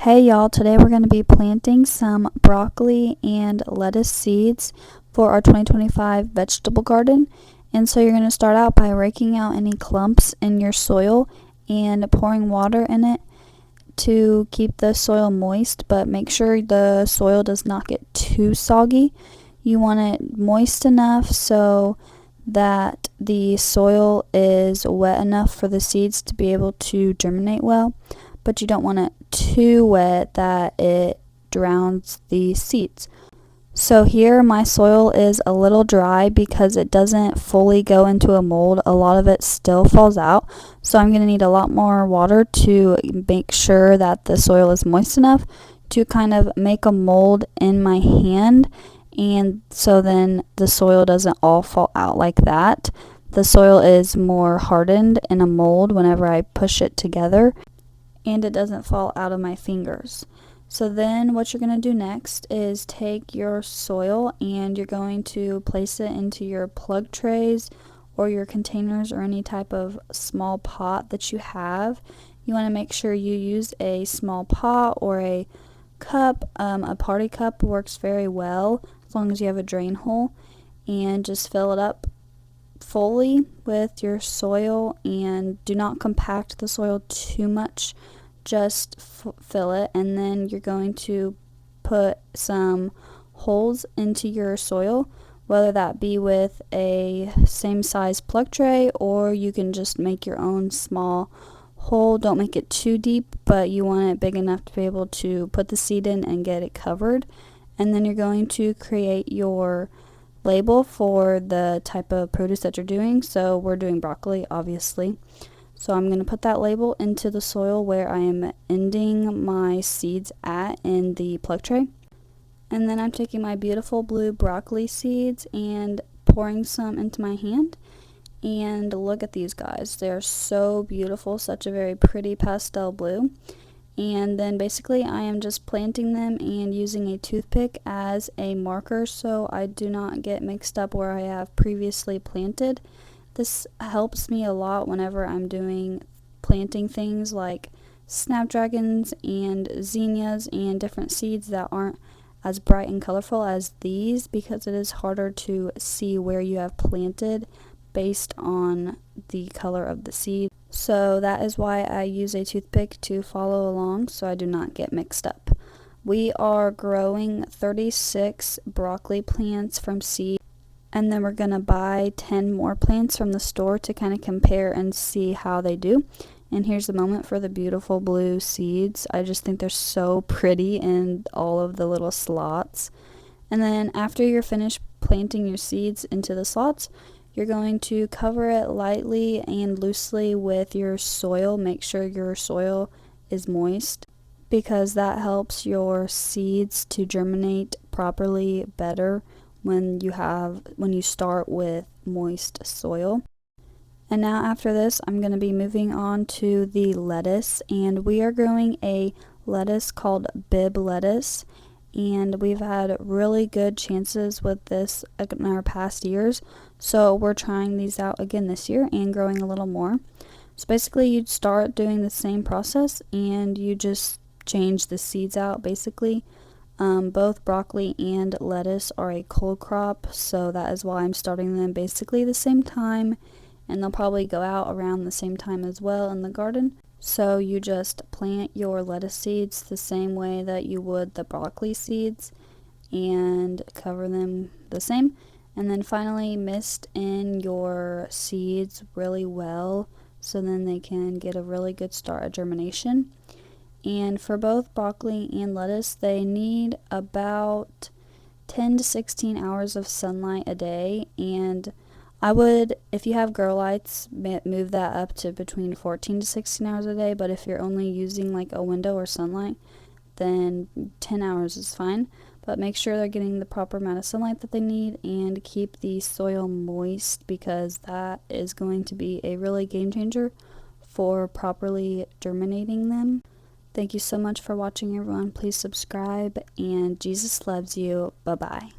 Hey y'all, today we're going to be planting some broccoli and lettuce seeds for our 2025 vegetable garden. And so you're going to start out by raking out any clumps in your soil and pouring water in it to keep the soil moist, but make sure the soil does not get too soggy. You want it moist enough so that the soil is wet enough for the seeds to be able to germinate well, but you don't want it too wet that it drowns the seeds. So here my soil is a little dry because it doesn't fully go into a mold. A lot of it still falls out. So I'm going to need a lot more water to make sure that the soil is moist enough to kind of make a mold in my hand. And so then the soil doesn't all fall out like that. The soil is more hardened in a mold whenever I push it together, and it doesn't fall out of my fingers. So then what you're going to do next is take your soil and you're going to place it into your plug trays or your containers or any type of small pot that you have. You want to make sure you use a small pot or a cup. A party cup works very well as long as you have a drain hole, and just fill it up fully with your soil and do not compact the soil too much. Just fill it, and then you're going to put some holes into your soil, whether that be with a same size plug tray or you can just make your own small hole. Don't make it too deep, but you want it big enough to be able to put the seed in and get it covered. And then you're going to create your label for the type of produce that you're doing. So we're doing broccoli, obviously. So I'm going to put that label into the soil where I am ending my seeds at in the plug tray. And then I'm taking my beautiful blue broccoli seeds and pouring some into my hand. And look at these guys. They're so beautiful, such a very pretty pastel blue. And then basically I am just planting them and using a toothpick as a marker so I do not get mixed up where I have previously planted. This helps me a lot whenever I'm doing planting things like snapdragons and zinnias and different seeds that aren't as bright and colorful as these, because it is harder to see where you have planted based on the color of the seed. So that is why I use a toothpick to follow along so I do not get mixed up. We are growing 36 broccoli plants from seed, and then we're going to buy 10 more plants from the store to kind of compare and see how they do. And here's the moment for the beautiful blue seeds. I just think they're so pretty in all of the little slots. And then after you're finished planting your seeds into the slots, you're going to cover it lightly and loosely with your soil. Make sure your soil is moist, because that helps your seeds to germinate properly better when you start with moist soil. And now after this, I'm going to be moving on to the lettuce, and we are growing a lettuce called Bibb lettuce, and we've had really good chances with this in our past years, so we're trying these out again this year and growing a little more. So basically you'd start doing the same process and you just change the seeds out basically. Both broccoli and lettuce are a cold crop, so that is why I'm starting them basically the same time, and they'll probably go out around the same time as well in the garden. So you just plant your lettuce seeds the same way that you would the broccoli seeds and cover them the same. And then finally mist in your seeds really well so then they can get a really good start at germination. And for both broccoli and lettuce, they need about 10 to 16 hours of sunlight a day, and I would, if you have grow lights, move that up to between 14 to 16 hours a day, but if you're only using like a window or sunlight, then 10 hours is fine. But make sure they're getting the proper amount of sunlight that they need and keep the soil moist, because that is going to be a really game changer for properly germinating them. Thank you so much for watching, everyone. Please subscribe, and Jesus loves you. Bye-bye.